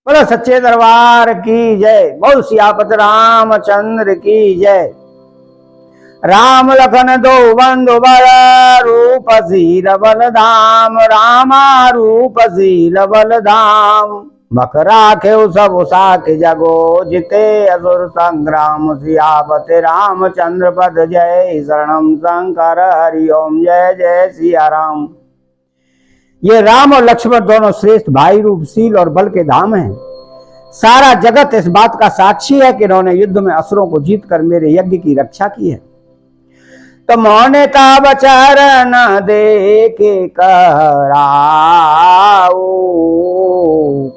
बोलो सच्चे दरबार की जय। बोल सियापत रामचंद्र की जय। राम लखन दो बंधु बर रूप सील बलधाम, रामा रूप सील बलधाम। बकरा खेऊ सब साख जगो, जिते असुर संग्राम। सियापत रामचंद्र पद जय, शरणम शंकर हरि ओम। जय जय सिया राम। ये राम और लक्ष्मण दोनों श्रेष्ठ भाई रूप, शील और बल के धाम हैं। सारा जगत इस बात का साक्षी है कि इन्होंने युद्ध में असुरों को जीतकर मेरे यज्ञ की रक्षा की है। तो मोने ताब चरण देखे कहराऊ,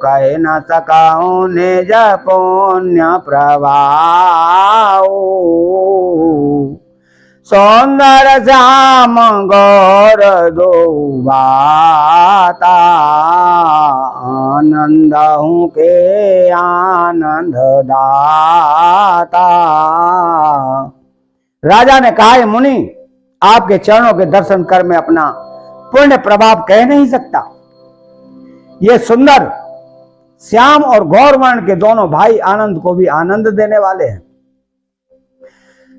कह न सकाऊं निज पुण्य प्रभाऊ। सौंदर श्याम गौर दो बाता, आनंद हूँ के आनंद दाता। राजा ने कहा, मुनि आपके चरणों के दर्शन कर मैं अपना पुण्य प्रभाव कह नहीं सकता। ये सुंदर श्याम और गौर वर्ण के दोनों भाई आनंद को भी आनंद देने वाले हैं।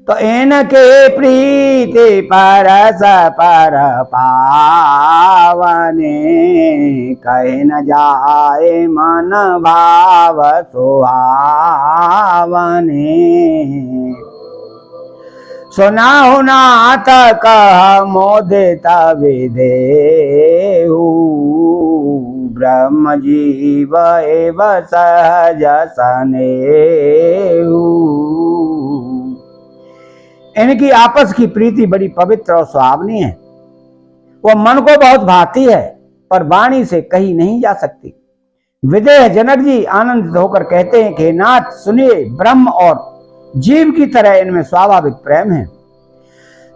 तो इनके प्रीति परस पर पावने, कहे न जाए मन भाव सुहावने। सुनाहु नाथ कह मोदित विदेहु, ब्रह्म जीव एव सहज सनेहु। इनकी आपस की प्रीति बड़ी पवित्र और सुहावनी है। वो मन को बहुत भाती है, पर वाणी से कही नहीं जा सकती। विदेह जनक जी आनंदित होकर कहते हैं कि नाथ सुनिए, ब्रह्म और जीव की तरह इनमें स्वाभाविक प्रेम है।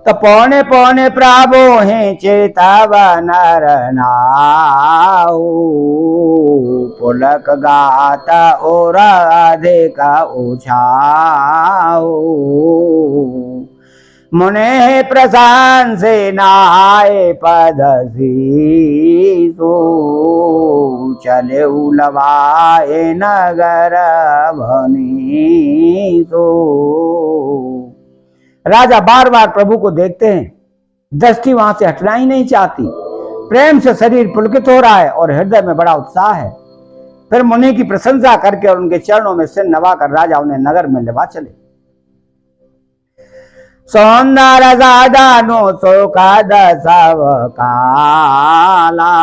तो पौने पौने प्राभो हैं चेताव नर नाऊ, पुलक गाता और अधिक उछाऊ। मुने प्रशांत से नाय पद सीसो, चले उलवाए नगर भनीसो। राजा बार बार प्रभु को देखते हैं, दृष्टि वहां से हटना ही नहीं चाहती। प्रेम से शरीर पुलकित हो रहा है और हृदय में बड़ा उत्साह है। फिर मुनि की प्रशंसा करके और उनके चरणों में सिर नवाकर राजा उन्हें नगर में लेवा चले। सौंदर साधनो सुखद सब काला,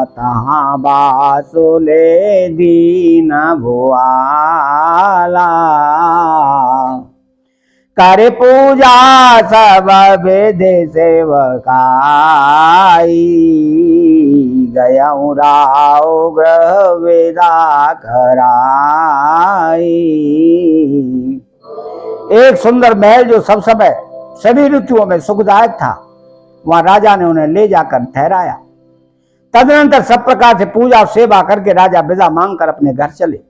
तहाँ बासुले दीन भुआला। करे पूजा सब विधि सेवकाई, गयऊ राव ग्रह वेदा कराई। एक सुंदर महल जो सब समय सभी ऋतुओं में सुखदायक था, वहां राजा ने उन्हें ले जाकर ठहराया। तदनंतर सब प्रकार से पूजा और सेवा करके राजा विदा मांगकर अपने घर चले।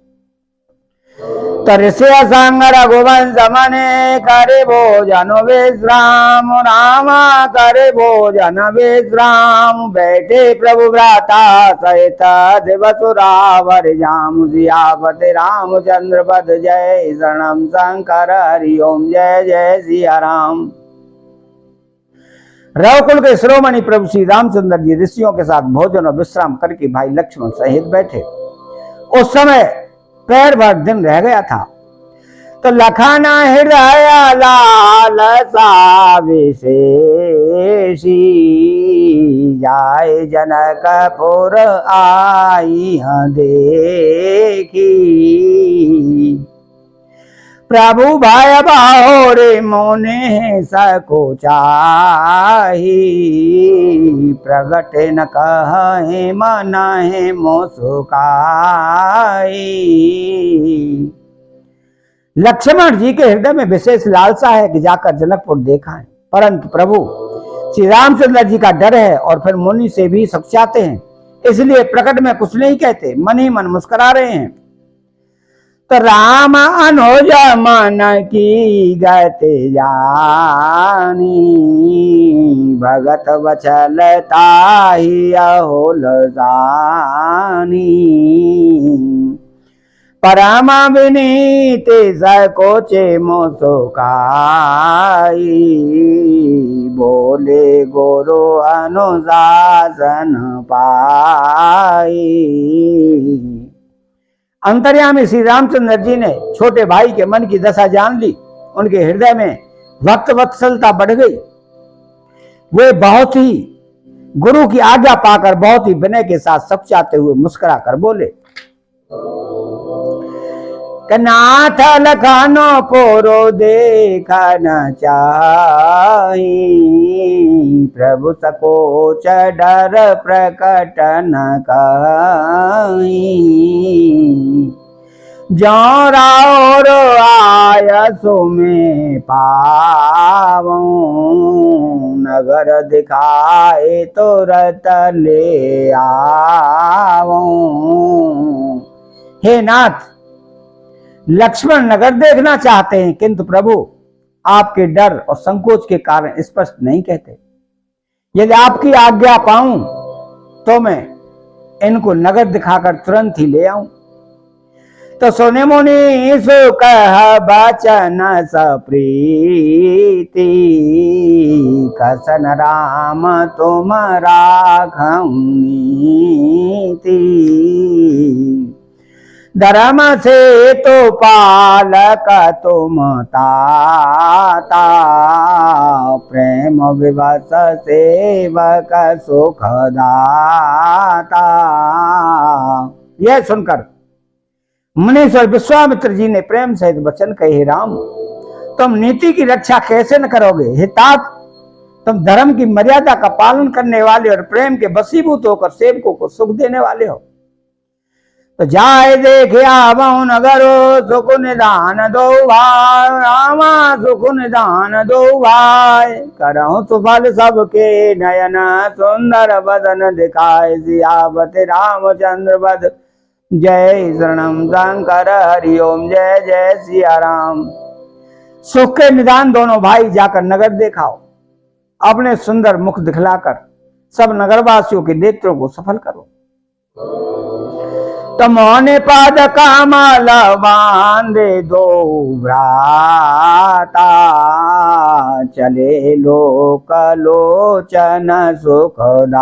तो ऋषि संग रघुवंश मने, करे भोजन विश्राम। रामा करे भोजन विश्राम, बैठे प्रभु भ्राता सहित दिवस रावर जाम। सियापत रामचंद्र पद जय, शरणम शंकर हरि ओम। जय जय सिया राम। रघुकुल के शिरोमणि प्रभु श्री रामचंद्र जी ऋषियों के साथ भोजन और विश्राम करके भाई लक्ष्मण सहित बैठे। उस समय पैर भर दिन रह गया था। तो लखना हृदय लाल सा विशेषी, जाए जनकपुर आई देखी। प्रभु भय बाहोरे मोने सको चाही, प्रगट न कहे मन है मोसुकाई। लक्ष्मण जी के हृदय में विशेष लालसा है कि जाकर जनकपुर देखा है, परंतु प्रभु श्री रामचंद्र जी का डर है और फिर मुनि से भी सकुचाते हैं, इसलिए प्रकट में कुछ नहीं कहते, मन ही मन मुस्कुरा रहे हैं। तो राम अनुज मन की गति जानी, भगत वचलता ही अहोल जानी। परम विनीत सकोचे मुसुकाई, बोले गुरु अनुशासन पाई। अंतर्यामी श्री रामचंद्र जी ने छोटे भाई के मन की दशा जान ली। उनके हृदय में भक्त वत्सलता बढ़ गई। वे बहुत ही गुरु की आज्ञा पाकर बहुत ही विनय के साथ सपचाते हुए मुस्कुरा कर बोले, नाथ लखनो पोरो देखन चाही, प्रभु सकोच डर प्रकट न कहीं। जो राउर आयसु में पावो, नगर दिखाए तुरत ले आवो। हे नाथ, लक्ष्मण नगर देखना चाहते हैं, किंतु प्रभु आपके डर और संकोच के कारण स्पष्ट नहीं कहते। यदि आपकी आज्ञा पाऊं तो मैं इनको नगर दिखाकर तुरंत ही ले आऊं। तो सुने मुनि सो कह बचन सप्रीति, कसन राम तुम राखऊं नीति। धर्म से तो पालक तुम ताता, प्रेम विवश सेवक सुखदाता। यह सुनकर मुनीश्वर विश्वामित्र जी ने प्रेम सहित वचन कहे, राम तुम नीति की रक्षा कैसे न करोगे? हे तात, तुम धर्म की मर्यादा का पालन करने वाले और प्रेम के वशीभूत होकर सेवकों को सुख देने वाले हो। तो जाए देखे आवो नगरो, सुख निदान दो भाई, रामा सुख निदान दो भाई। करहु सुफल सबके नयन, सुंदर बदन दिखाए, सियावत रामचंद्र बद। जय शरणम शंकर हरि ओम, जय जय सिया राम। सुख के निदान दोनों भाई जाकर नगर देखाओ, अपने सुंदर मुख दिखलाकर सब नगरवासियों के नेत्रों को सफल करो। तमोने पाद कमल बांधे दो भ्राता, चले लोक लोचन सुखदाता।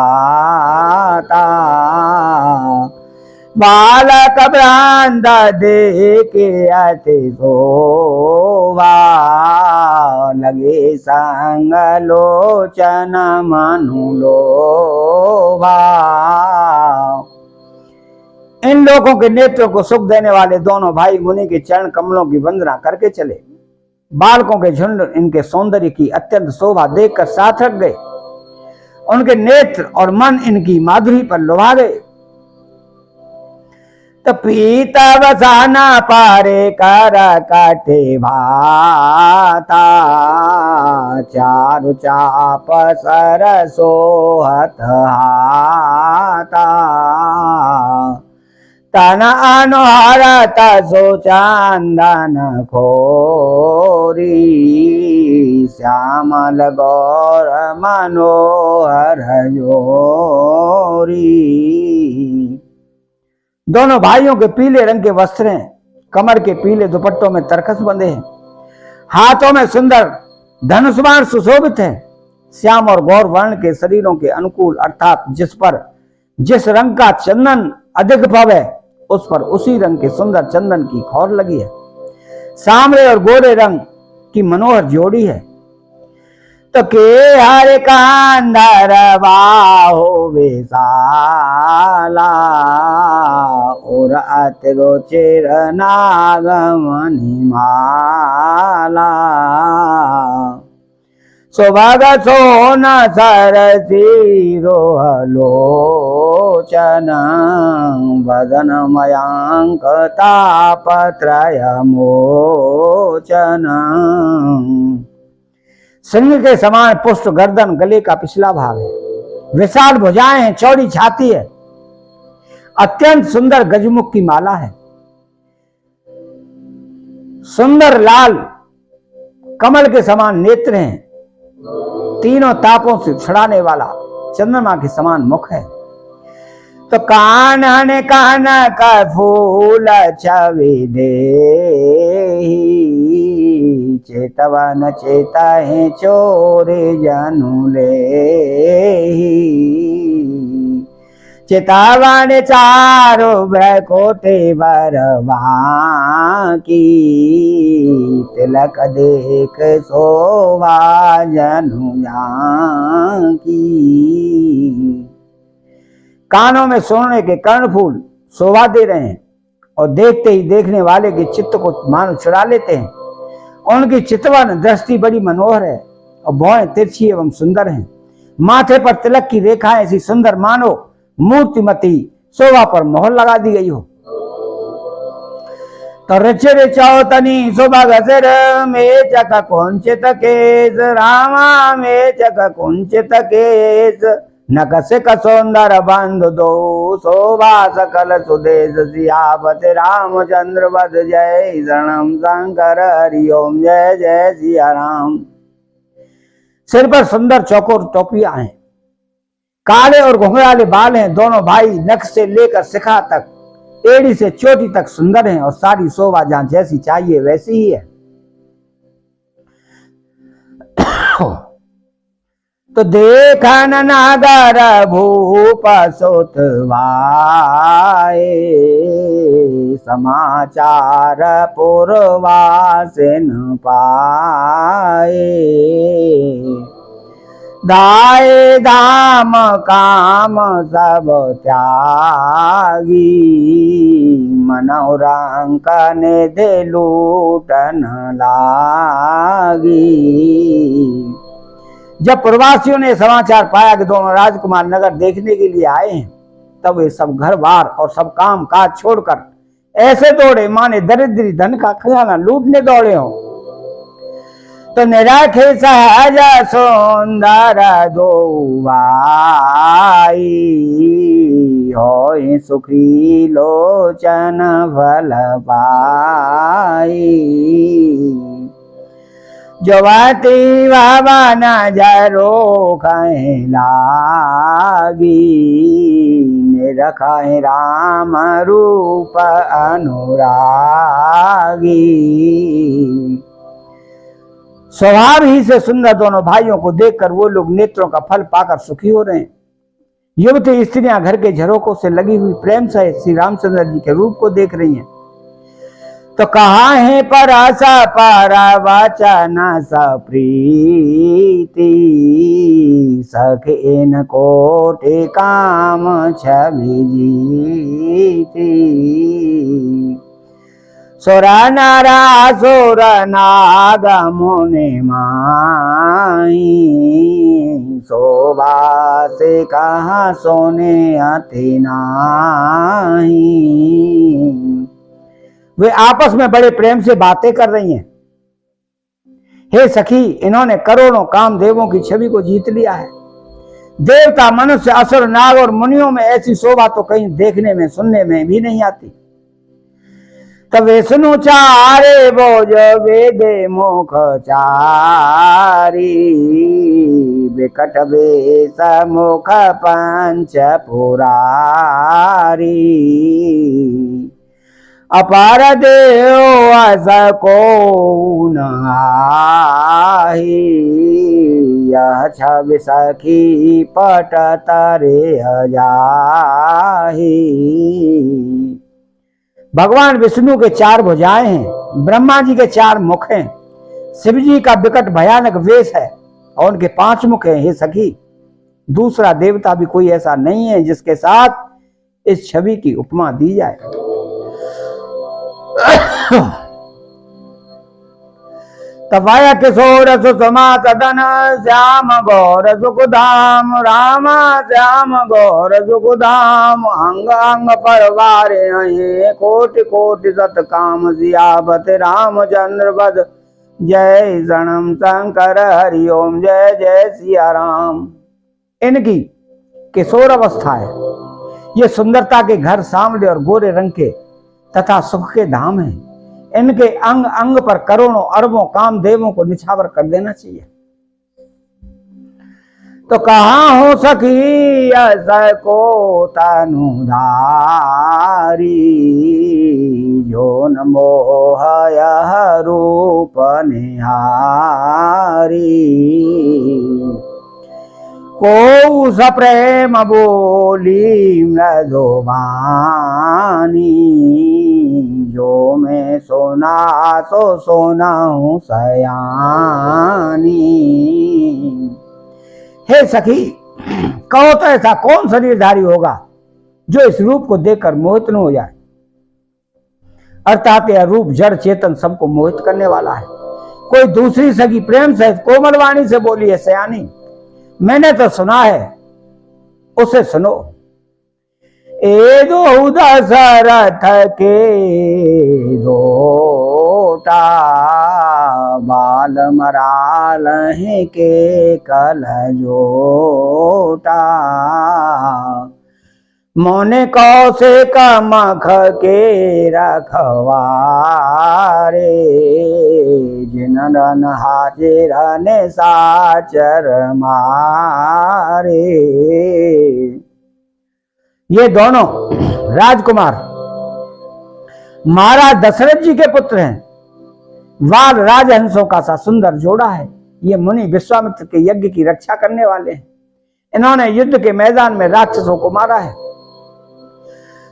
बालक भ्रांत देखे अति शोभा, लगे संग लोचन मनु लोभा। इन लोगों के नेत्रों को सुख देने वाले दोनों भाई मुनि के चरण कमलों की वंदना करके चले। बालकों के झुंड इनके सौंदर्य की अत्यंत शोभा देखकर सार्थक गए। उनके नेत्र और मन इनकी माधुरी पर लुभा गए। तो पीता बसाना पारे कर काटे भाता, चारु चाप सर सोहत हाता। तन अनुहारत सो चंदन खोरी, श्यामल गौर मनोहर जोरी। दोनों भाइयों के पीले रंग के वस्त्र हैं, कमर के पीले दुपट्टों में तरकस बंधे हैं, हाथों में सुंदर धनुष बाण सुशोभित है। श्याम और गौर वर्ण के शरीरों के अनुकूल, अर्थात जिस पर जिस रंग का चंदन अधिक भव है, उस पर उसी रंग के सुंदर चंदन की खौर लगी है। सांवले और गोरे रंग की मनोहर जोड़ी है। तो के हर कांधर बाहो विशाला, और अतरो चिर नागमणि माला। सुभग सोन सरसी रोहलोचन, वदन मयांक तापत्रय मोचन। सिंह के समान पुष्ट गर्दन, गले का पिछला भाग है, विशाल भुजाएं हैं, चौड़ी छाती है, अत्यंत सुंदर गजमुख की माला है, सुंदर लाल कमल के समान नेत्र हैं, तीनों तापों से छुड़ाने वाला चंद्रमा के समान मुख है। तो कानन कनक फूल छवि दे, चेतवन चेताहि चोरे जनु ले। चितावन चारो भ्रकोटे बरवा की, तिलक देख शोभा जनु की। कानों में सोने के कर्णफूल शोभा दे रहे हैं और देखते ही देखने वाले के चित्त को मानो चुरा लेते हैं। उनकी चितवन दृष्टि बड़ी मनोहर है और भौहें तिरछी एवं सुंदर हैं। माथे पर तिलक की रेखाएं ऐसी सुंदर मानो मूर्तिमती शोभा पर मोहर लगा दी गई हो। तो ऋचिर चौतनी सुभग सिर में चक कुंचित केस, रामा में चक कुंचित केस। नकसिक सुंदर बंधु दो, शोभा सकल सुदेश। सियापति रामचंद्र वद जय, शरणम शंकर हरि ओम जय जय सिया राम। सिर पर सुंदर चौकोर टोपियां हैं, काले और घुंघराले बाल हैं। दोनों भाई नख से लेकर शिखा तक, एड़ी से चोटी तक सुंदर हैं और सारी शोभा जहां जैसी चाहिए वैसी ही है। तो देखन नगर भूप सोतवाए, समाचार पूर्वासिन पाए। दाए दाम काम सब त्यागी, मनोरंक निधि लूटन लागी। जब प्रवासियों ने समाचार पाया कि दोनों राजकुमार नगर देखने के लिए आए हैं, तब वे सब घर बार और सब काम काज छोड़कर ऐसे दौड़े माने दरिद्री धन का खजाना लूटने दौड़े हो। तो निराखे सहज सुंदर दो भाई, होय सुखी लोचन फल पाई। जवाती बाबा नजरो कहीं लागी, निरखाए राम रूप अनुरागी। स्वभाव ही से सुंदर दोनों भाइयों को देखकर वो लोग नेत्रों का फल पाकर सुखी हो रहे हैं। युवती स्त्रियां घर के झरोकों से लगी हुई प्रेम से श्री रामचंद्र जी के रूप को देख रही हैं। तो कहा है परस पर वचन सप्रीति, सखेन कोटि काम छवि जीती। सुर नरासुर नाग मुनि माई, शोभा से कहा सोने अति नाही। वे आपस में बड़े प्रेम से बातें कर रही हैं। हे सखी, इन्होंने करोड़ों कामदेवों की छवि को जीत लिया है। देवता, मनुष्य, असुर, नाग और मुनियों में ऐसी शोभा तो कहीं देखने में सुनने में भी नहीं आती। तब विष्णु चारे बोझ वेदे मुख चारी, विकट वेश मुख पंच पुरारी। अपार देव अस को नाही, यह छवि सखी पट तरे जाही। भगवान विष्णु के 4 भुजाएं हैं, ब्रह्मा जी के 4 मुख हैं, शिव जी का विकट भयानक वेश है और उनके 5 मुख हैं। हे सखी, दूसरा देवता भी कोई ऐसा नहीं है जिसके साथ इस छवि की उपमा दी जाए। तवाया किशोर सुषमा सदन, श्याम गौर सुखधाम। रामा श्याम गौर सुखधाम, अंग अंग परवारे हैं, कोटि कोटि सत काम। सियापति रामचंद्र वद जय, शरणम शंकर हरि ओम जय जय सिया राम। इनकी किशोर अवस्था है। ये सुंदरता के घर सांवले और गोरे रंग के तथा सुख के धाम हैं। इनके अंग अंग पर करोड़ों अरबों कामदेवों को निछावर कर देना चाहिए। तो कहाँ हो सखी ऐसा को तनुधारी, जो न मोहय रूप निहारी। को सप्रेम बोली मृदुवानी, जो मैं सोना सो सोना हूँ सयानी। हे सखी, कहो तो ऐसा कौन शरीरधारी होगा जो इस रूप को देखकर मोहित न हो जाए। अर्थात यह रूप जड़ चेतन सबको मोहित करने वाला है। कोई दूसरी सखी प्रेम से कोमल वाणी से बोली है, सयानी मैंने तो सुना है, उसे सुनो। ए दो दशरथ के दोटा, बाल मराल के कल जोटा। मोने कौसे कमख के रखवारे, जिनन हाजिर ने साचर मारे। ये दोनों राजकुमार महाराज दशरथ जी के पुत्र हैं। वाल राजहंसों का सा सुंदर जोड़ा है। ये मुनि विश्वामित्र के यज्ञ की रक्षा करने वाले हैं। इन्होंने युद्ध के मैदान में राक्षसों को मारा है।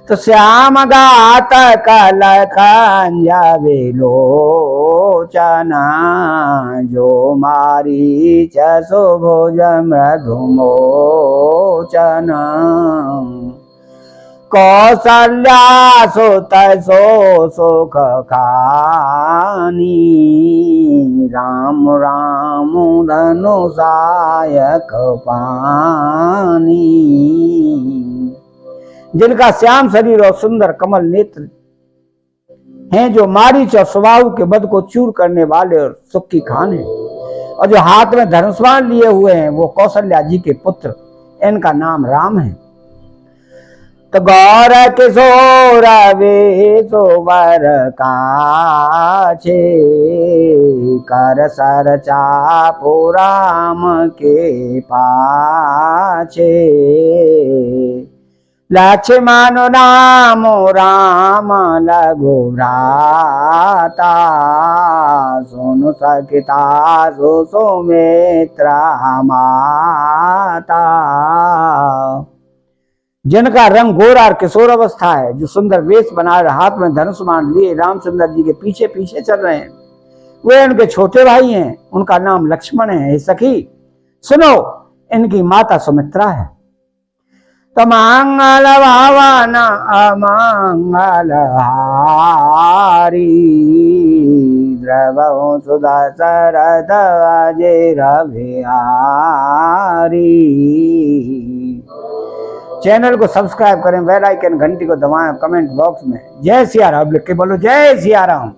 तो श्याम गात कल कंजवे लोचना, जो मारी सुभुज मृदुमोचन। कौसल्या सुत सो सुख खानी, राम राम धनु सायक पानी। जिनका श्याम शरीर और सुंदर कमल नेत्र हैं, जो मारीच और स्वभाव के बद को चूर करने वाले और सुख की खान है, और जो हाथ में धनुष्वाण लिए हुए हैं, वो कौशल्या जी के पुत्र, इनका नाम राम है। तो गौर किशोर वेशो वर काछे, कर सर चापो राम के पाछे। लक्ष्मण नाम राम लघु भ्राता, सुनु सखिता सुमित्रा माता। जिनका रंग गोरा और किशोर अवस्था है, जो सुंदर वेश बनाए हाथ में धनुष्मान लिए रामचंद्र जी के पीछे पीछे चल रहे हैं, वे उनके छोटे भाई हैं। उनका नाम लक्ष्मण है। हे सखी सुनो, इनकी माता सुमित्रा है। तो मंगल भावन अमंगल हारी, द्रवहु सुधा शरद अजय बिहारी। चैनल को सब्सक्राइब करें, बेल आइकन घंटी को दबाएं, कमेंट बॉक्स में जय सिया राम लिख के बोलो, जय सिया राम।